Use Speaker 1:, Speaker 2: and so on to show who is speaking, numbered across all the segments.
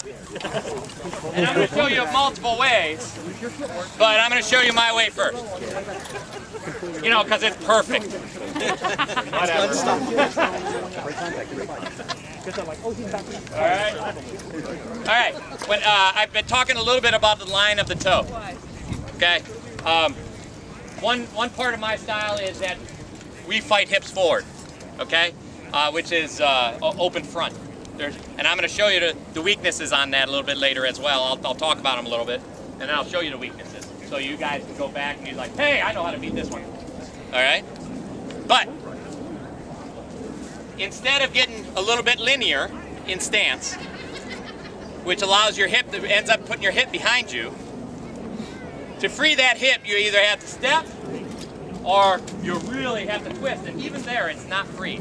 Speaker 1: And I'm going to show you multiple ways, but I'm going to show you my way first. You know, because it's perfect. Whatever. All right. When I've been talking a little bit about the line of the toe. Okay. One part of my style is that we fight hips forward. Okay, which is open front. And I'm going to show you the weaknesses on that a little bit later as well. I'll talk about them a little bit, and then I'll show you the weaknesses. So you guys can go back and be like, hey, I know how to beat this one. All right? But instead of getting a little bit linear in stance, which allows your hip, ends up putting your hip behind you, to free that hip, you either have to step or you really have to twist. And even there, it's not free.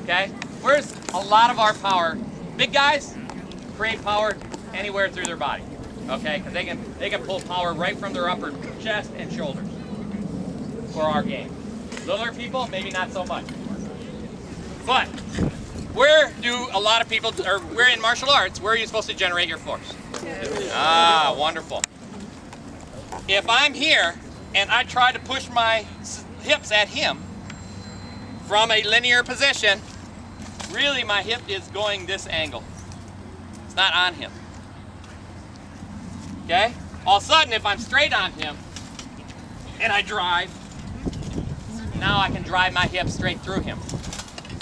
Speaker 1: Okay? Where's a lot of our power? Big guys create power anywhere through their body, okay? Because they can pull power right from their upper chest and shoulders for our game. Littler people, maybe not so much. But where do a lot of people, or where in martial arts, where are you supposed to generate your force? Ah, wonderful. If I'm here and I try to push my hips at him from a linear position, really my hip is going this angle. It's not on him. Okay? All of a sudden, if I'm straight on him and I drive, now I can drive my hip straight through him.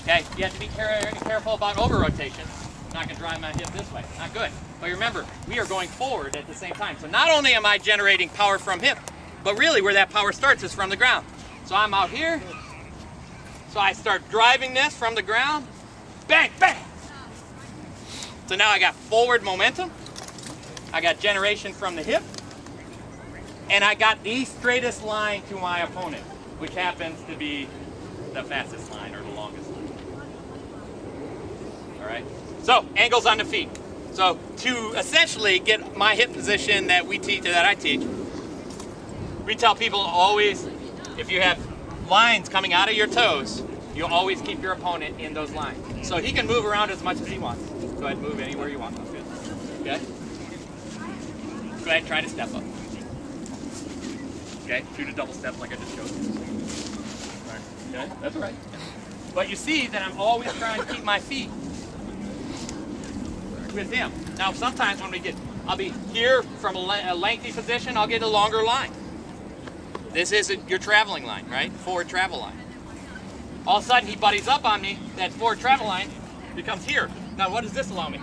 Speaker 1: Okay? You have to be careful about over-rotation. I'm not going to drive my hip this way. Not good. But remember, we are going forward at the same time. So not only am I generating power from hip, but really where that power starts is from the ground. So I'm out here. So I start driving this from the ground. Bang, bang. So now I got forward momentum. I got generation from the hip. And I got the straightest line to my opponent, which happens to be the fastest line or the longest line. All right? So, angles on the feet. So, to essentially get my hip position that I teach, we tell people always, if you have lines coming out of your toes, you always keep your opponent in those lines. So he can move around as much as he wants. Go ahead and move anywhere you want. That's good. Okay? Go ahead and try to step up. Okay? Do the double step like I just showed you. Okay? That's all right. But you see that I'm always trying to keep my feet with him. Now sometimes when I'll be here from a lengthy position, I'll get a longer line. This is your traveling line, right? Forward travel line. All of a sudden he buddies up on me, that forward travel line becomes here. Now what does this allow me?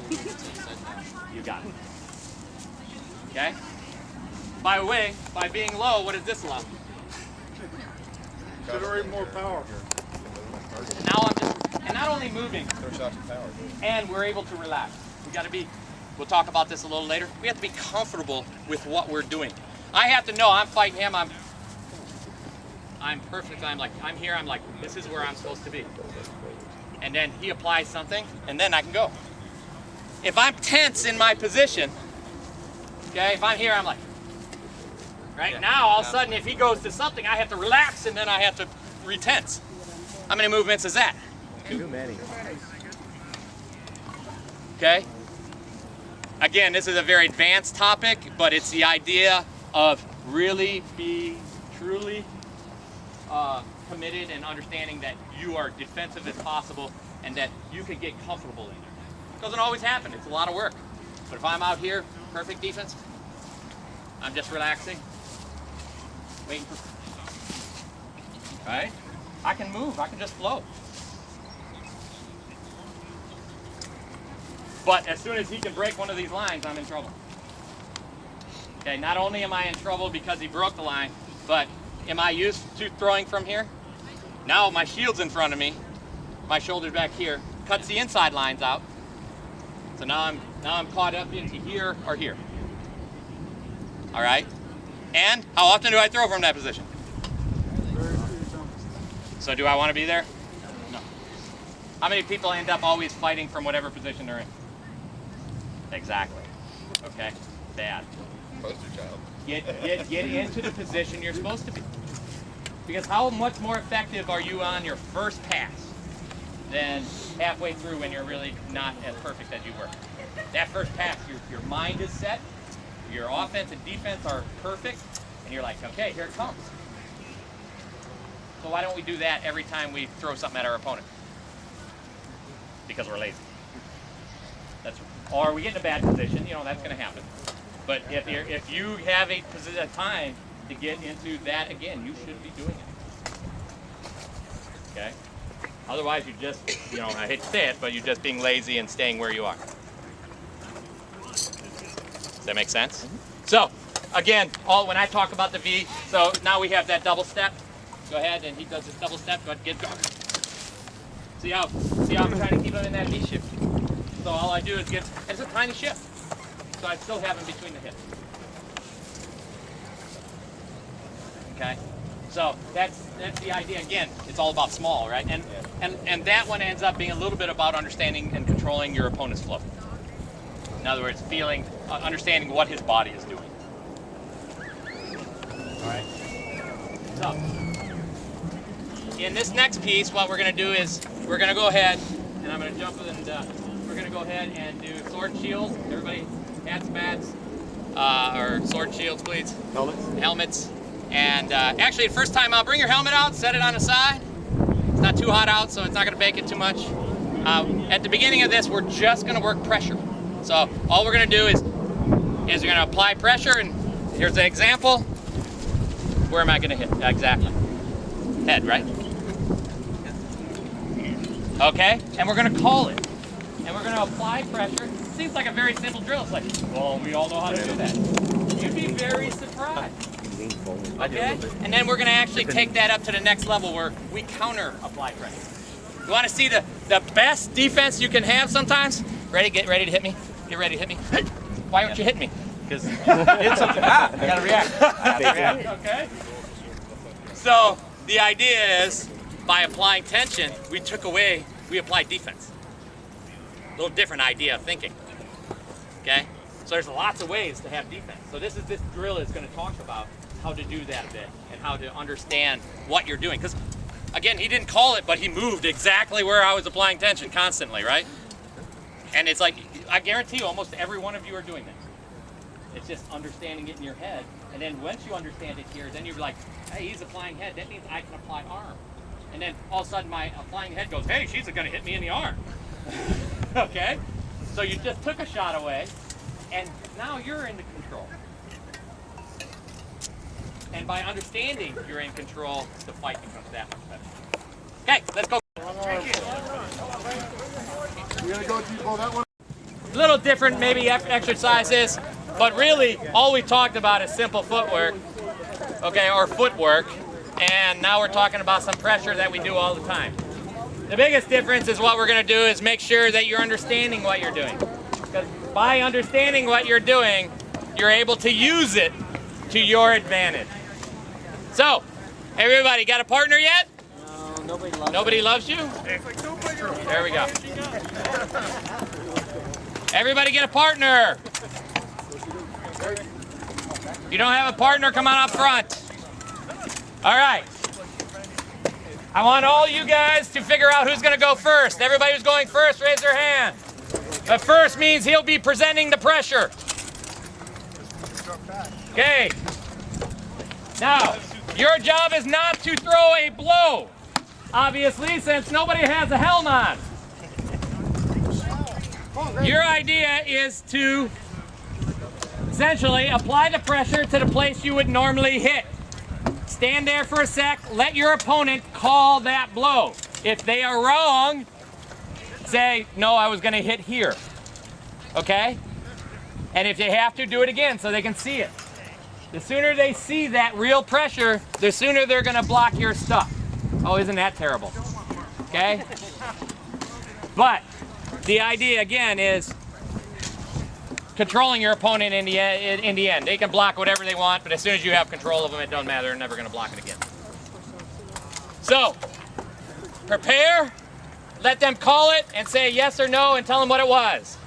Speaker 1: You got it. Okay? By the way, by being low, what does this allow?
Speaker 2: Generate more power.
Speaker 1: And now and not only moving, and we're able to relax. We'll talk about this a little later. We have to be comfortable with what we're doing. I have to know I'm fighting him, I'm perfect. I'm here, I'm like, this is where I'm supposed to be. And then he applies something, and then I can go. If I'm tense in my position, okay, if I'm here, I'm like, right now, all of a sudden, if he goes to something, I have to relax, and then I have to re-tense. How many movements is that?
Speaker 3: Too many.
Speaker 1: Okay? Again, this is a very advanced topic, but it's the idea of really being truly committed and understanding that you are defensive as possible and that you can get comfortable in there. It doesn't always happen. It's a lot of work. But if I'm out here, perfect defense, I'm just relaxing, waiting for... Right? I can move. I can just flow. But as soon as he can break one of these lines, I'm in trouble. Okay, not only am I in trouble because he broke the line, but am I used to throwing from here? Now my shield's in front of me, my shoulder's back here, cuts the inside lines out. So now I'm caught up into here or here. All right? And how often do I throw from that position? So do I want to be there? No. How many people end up always fighting from whatever position they're in? Exactly. Okay? Bad.
Speaker 2: Poster child.
Speaker 1: Get into the position you're supposed to be. Because how much more effective are you on your first pass? than halfway through when you're really not as perfect as you were. That first pass, your mind is set, your offense and defense are perfect, and you're like, okay, here it comes. So why don't we do that every time we throw something at our opponent? Because we're lazy. Or we get in a bad position, you know, that's going to happen. But if you have a time to get into that again, you should be doing it. Okay? Otherwise, you just, you know, I hate to say it, but you're just being lazy and staying where you are. Does that make sense? So, again, when I talk about the V, so now we have that double step. Go ahead, and he does this double step. Go ahead, get going. See how I'm trying to keep him in that V shift. So all I do is and it's a tiny shift. So I still have him between the hips. Okay? So that's the idea. Again, it's all about small, right? And that one ends up being a little bit about understanding and controlling your opponent's flow. In other words, understanding what his body is doing. All right. So in this next piece, what we're going to do is we're going to go ahead, and I'm going to jump and we're going to go ahead and do sword shields. Everybody, hats, bats, or sword shields, please. Helmets. And actually, the first time, bring your helmet out, set it on the side. It's not too hot out, so it's not going to bake it too much. At the beginning of this, we're just going to work pressure. So all we're going to do is we're going to apply pressure, and here's an example. Where am I going to hit? Exactly. Head, right? Okay, and we're going to call it. And we're going to apply pressure. It seems like a very simple drill. It's like, well, we all know how to do that. You'd be very surprised. Okay? And then we're going to actually take that up to the next level where we counter apply pressure. You want to see the best defense you can have sometimes? Ready? Get ready to hit me. Get ready to hit me. Why aren't you hitting me? Because hit something. I gotta react. Okay? So the idea is by applying tension, we applied defense. A little different idea of thinking. Okay? So there's lots of ways to have defense. So this drill is going to talk about how to do that a bit and how to understand what you're doing. Because again, he didn't call it, but he moved exactly where I was applying tension constantly, right? And it's like, I guarantee you, almost every one of you are doing this. It's just understanding it in your head. And then once you understand it here, then you're like, hey, he's applying head. That means I can apply arm. And then all of a sudden my applying head goes, hey, she's going to hit me in the arm. Okay? So you just took a shot away, and now you're in the control. And by understanding you're in control, the fight becomes that much better. Okay, let's go.
Speaker 2: We're going to go to that one.
Speaker 1: Little different maybe exercises, but really all we talked about is simple footwork, okay, or footwork, and now we're talking about some pressure that we do all the time. The biggest difference is what we're going to do is make sure that you're understanding what you're doing, because by understanding what you're doing, you're able to use it to your advantage. So, everybody got a partner yet?
Speaker 3: No,
Speaker 1: nobody loves you. There we go. Everybody get a partner. If you don't have a partner, come on up front. All right. I want all you guys to figure out who's going to go first. Everybody who's going first, raise their hand. But first means he'll be presenting the pressure. Okay. Now, your job is not to throw a blow, obviously, since nobody has a helm on. Your idea is to essentially apply the pressure to the place you would normally hit. Stand there for a sec, let your opponent call that blow. If they are wrong, say, no, I was going to hit here. Okay? And if they have to, do it again so they can see it. The sooner they see that real pressure, the sooner they're going to block your stuff. Oh, isn't that terrible? Okay? But the idea, again, is controlling your opponent in the end. They can block whatever they want, but as soon as you have control of them, it doesn't matter. They're never going to block it again. So, prepare, let them call it, and say yes or no, and tell them what it was.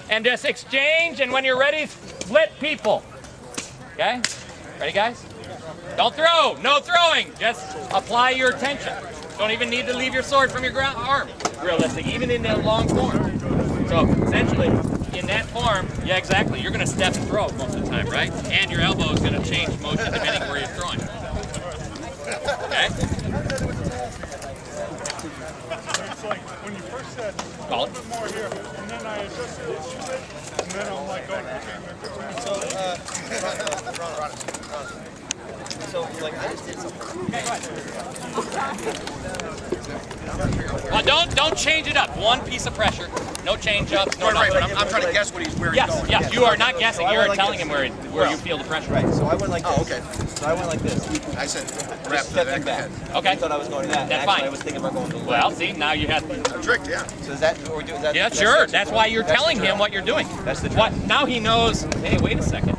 Speaker 1: And just exchange, and when you're ready, split people. Okay? Ready, guys? Don't throw. No throwing. Just apply your tension. Don't even need to leave your sword from your arm. Realistic, even in that long form. So essentially, in that form, yeah, exactly. You're going to step and throw most of the time, right? And your elbow is going to change motion depending where you're throwing. Okay.
Speaker 3: It's like when you first said
Speaker 1: Call it.
Speaker 3: more here, and then I adjusted it, and then I'm like, okay.
Speaker 4: So, like, I just did something.
Speaker 1: Okay, go ahead. Well, don't change it up. One piece of pressure. No change ups. No
Speaker 2: Right,
Speaker 1: nothing.
Speaker 2: but I'm trying to guess where he's going.
Speaker 1: Yes, you are not guessing.
Speaker 4: So
Speaker 1: You're telling him where you feel the pressure.
Speaker 4: Right, so I went like this.
Speaker 2: Oh, okay.
Speaker 4: So I went like this.
Speaker 2: I said wrap
Speaker 4: Just
Speaker 2: the back
Speaker 4: stepping
Speaker 2: of the
Speaker 4: back.
Speaker 2: head.
Speaker 1: Okay.
Speaker 4: I thought I was going that.
Speaker 1: That's
Speaker 4: Actually,
Speaker 1: fine.
Speaker 4: I was thinking about going to the
Speaker 1: Well, see, now you have.
Speaker 2: Tricked, yeah.
Speaker 4: So is that what we're doing? Is that,
Speaker 1: Yeah, sure. That's why you're telling him what you're doing.
Speaker 4: That's the
Speaker 1: What? Now he knows. Hey, wait a second.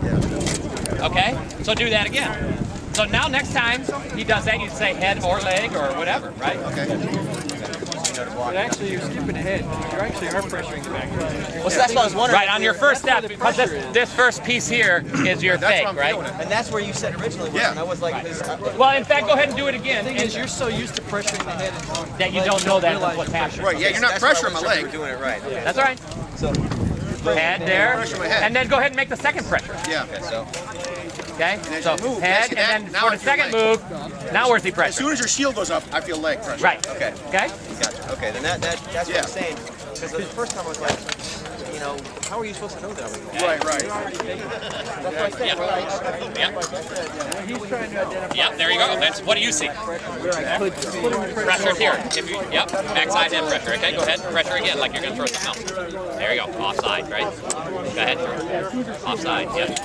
Speaker 1: Okay. So do that again. So now next time he does that, you say head or leg or whatever, right?
Speaker 2: Okay.
Speaker 5: But actually, you're skipping ahead. You actually are pressuring the back.
Speaker 4: Well, so that's what I was wondering.
Speaker 1: Right on your first step, because this first piece here is your
Speaker 2: That's
Speaker 1: fake,
Speaker 2: what I'm
Speaker 1: right?
Speaker 2: feeling it.
Speaker 4: And that's where you said originally,
Speaker 2: Yeah.
Speaker 4: and I was like, this,
Speaker 1: Well, in fact, go ahead and do it again.
Speaker 5: The thing is, you're so used to pressuring the head and
Speaker 1: that you don't know that that's what's happening.
Speaker 2: Right, yeah, you're not
Speaker 4: that's why I
Speaker 2: pressuring my
Speaker 4: wasn't sure
Speaker 2: leg.
Speaker 4: you were doing it right.
Speaker 1: That's all right.
Speaker 4: So,
Speaker 1: Head there,
Speaker 2: Pressure my head.
Speaker 1: and then go ahead and make the second pressure.
Speaker 2: Yeah.
Speaker 4: okay, so
Speaker 1: Okay.
Speaker 2: as
Speaker 1: So
Speaker 2: you move,
Speaker 1: head,
Speaker 2: see that?
Speaker 1: and then
Speaker 2: Now
Speaker 1: for the
Speaker 2: I feel
Speaker 1: second
Speaker 2: leg.
Speaker 1: move, now where's the
Speaker 2: As
Speaker 1: pressure?
Speaker 2: soon as your shield goes up, I feel leg pressure.
Speaker 1: Right.
Speaker 4: okay,
Speaker 1: Okay.
Speaker 4: gotcha. Okay, then that's what
Speaker 2: Yeah.
Speaker 4: I'm saying. Because the first time I was like, you know, how are you supposed to know that?
Speaker 2: Right, right.
Speaker 1: Yep.
Speaker 5: he's trying to identify.
Speaker 1: Yep. There you go. That's what do you see? Pressure here. If you, yep. Backside head pressure. Okay. Go ahead. Pressure again, like you're gonna throw something else. There you go. Offside, right? Go ahead. Offside. Yep.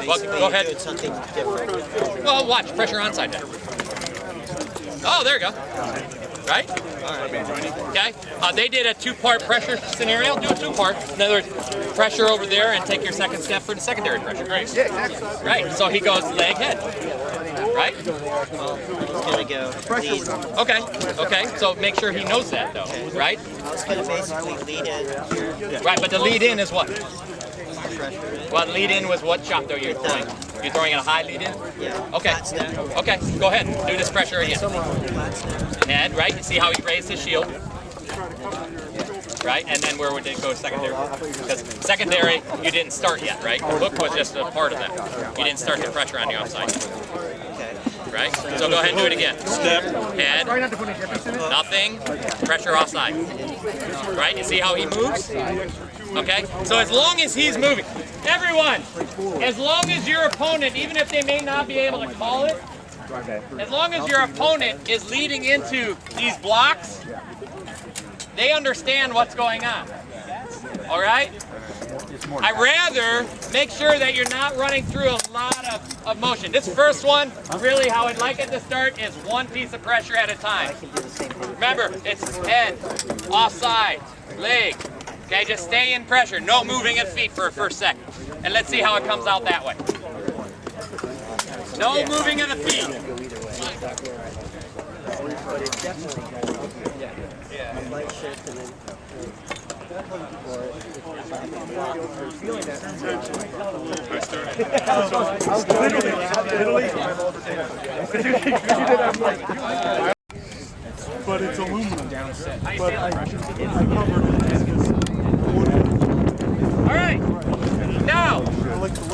Speaker 1: Well, go ahead.
Speaker 4: Doing something different.
Speaker 1: Well, watch. Pressure onside then. Oh, there you go. Right? Okay. They did a two-part pressure scenario. Do a two-part. In other words, pressure over there and take your second step for the secondary pressure. Great.
Speaker 2: Yeah, exactly.
Speaker 1: Right. So he goes leg head. Right?
Speaker 4: Well, he's gonna go lead.
Speaker 1: Okay. Okay. So make sure he knows that though. Right?
Speaker 4: I was gonna basically lead in here.
Speaker 1: Right. But the lead in is what?
Speaker 4: Pressure in.
Speaker 1: Well, lead in was what shot though you're throwing? You're throwing in a high lead in?
Speaker 4: Yeah.
Speaker 1: Okay.
Speaker 4: Flat snap.
Speaker 1: Okay. Go ahead. Do this pressure again.
Speaker 4: Flat snap.
Speaker 1: Head. Right. You see how he raised his shield. Right, and then where would it go secondary? Because secondary, you didn't start yet, right? Hook was just a part of that. You didn't start the pressure on the offside,
Speaker 4: Okay.
Speaker 1: right? So go ahead and do it again. Step, head, nothing, pressure offside. Right, you see how he moves? Okay, so as long as he's moving, everyone, as long as your opponent, even if they may not be able to call it, as long as your opponent is leading into these blocks, they understand what's going on. All right? I'd rather make sure that you're not running through a lot of motion. This first one, really how I'd like it to start is one piece of pressure at a time. Remember, it's head, offside, leg. Okay, just stay in pressure. No moving of feet for a first second. And let's see how it comes out that way. No moving of the feet.
Speaker 3: But it's aluminum.
Speaker 1: How you
Speaker 3: But
Speaker 1: feeling?
Speaker 3: I covered it.
Speaker 1: All right. Now,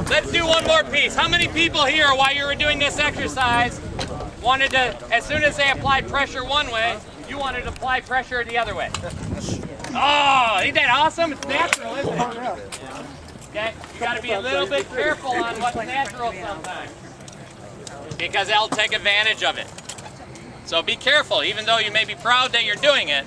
Speaker 1: let's do one more piece. How many people here, while you were doing this exercise, wanted to, as soon as they applied pressure one way, you wanted to apply pressure the other way? Oh, ain't that awesome? It's natural, isn't it? Okay, you got to be a little bit careful on what's natural sometimes, because they'll take advantage of it. So be careful, even though you may be proud that you're doing it,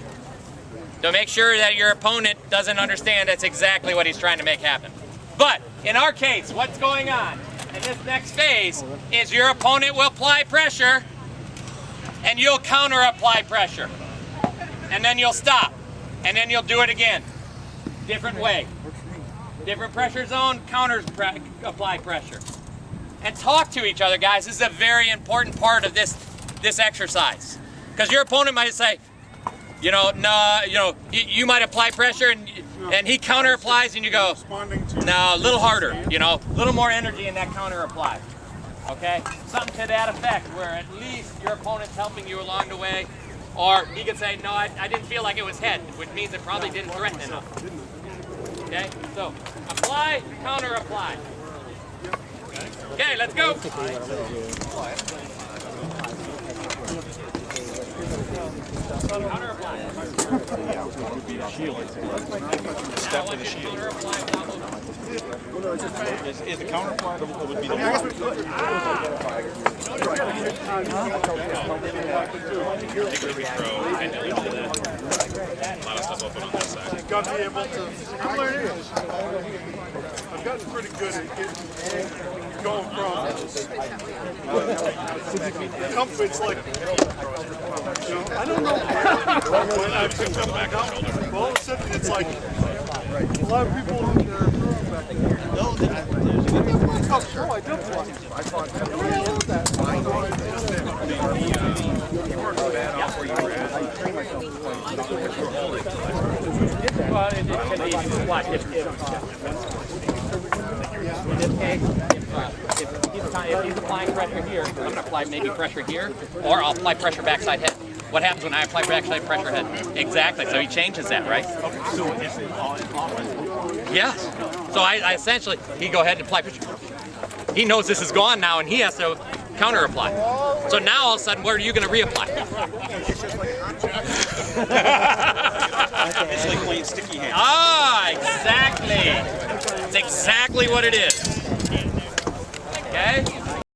Speaker 1: to make sure that your opponent doesn't understand that's exactly what he's trying to make happen. But in our case, what's going on in this next phase is your opponent will apply pressure and you'll counter apply pressure. And then you'll stop. And then you'll do it again. Different way. Different pressure zone, apply pressure. And talk to each other, guys. This is a very important part of this exercise. Because your opponent might say, you might apply pressure and he counter applies and you go, no, a little harder, a little more energy in that counter apply. Okay? Something to that effect, where at least your opponent's helping you along the way. Or he could say, no, I didn't feel like it was head, which means it probably didn't threaten enough. Okay? So, apply, counter apply. Okay, let's go. Counter apply.
Speaker 6: Step with the shield. Is the counter apply would be the one?
Speaker 3: You've got to be able to. I'm learning this. I've gotten pretty good at going from comfort. It's like, I don't know when I picked up my comfort. All of a sudden, it's like a lot of people in their no, I did fly.
Speaker 1: Well, it can be what? In this case, if he's applying pressure here, I'm going to apply maybe pressure here, or I'll apply pressure backside head. What happens when I apply backside pressure head? Exactly, so he changes that, right?
Speaker 6: So it's
Speaker 1: Yes. So I essentially, he go ahead and apply pressure. He knows this is gone now, and he has to counter apply. So now all of a sudden, where are you going to reapply?
Speaker 6: it's like playing sticky hands.
Speaker 1: Ah, exactly. It's exactly what it is. Okay?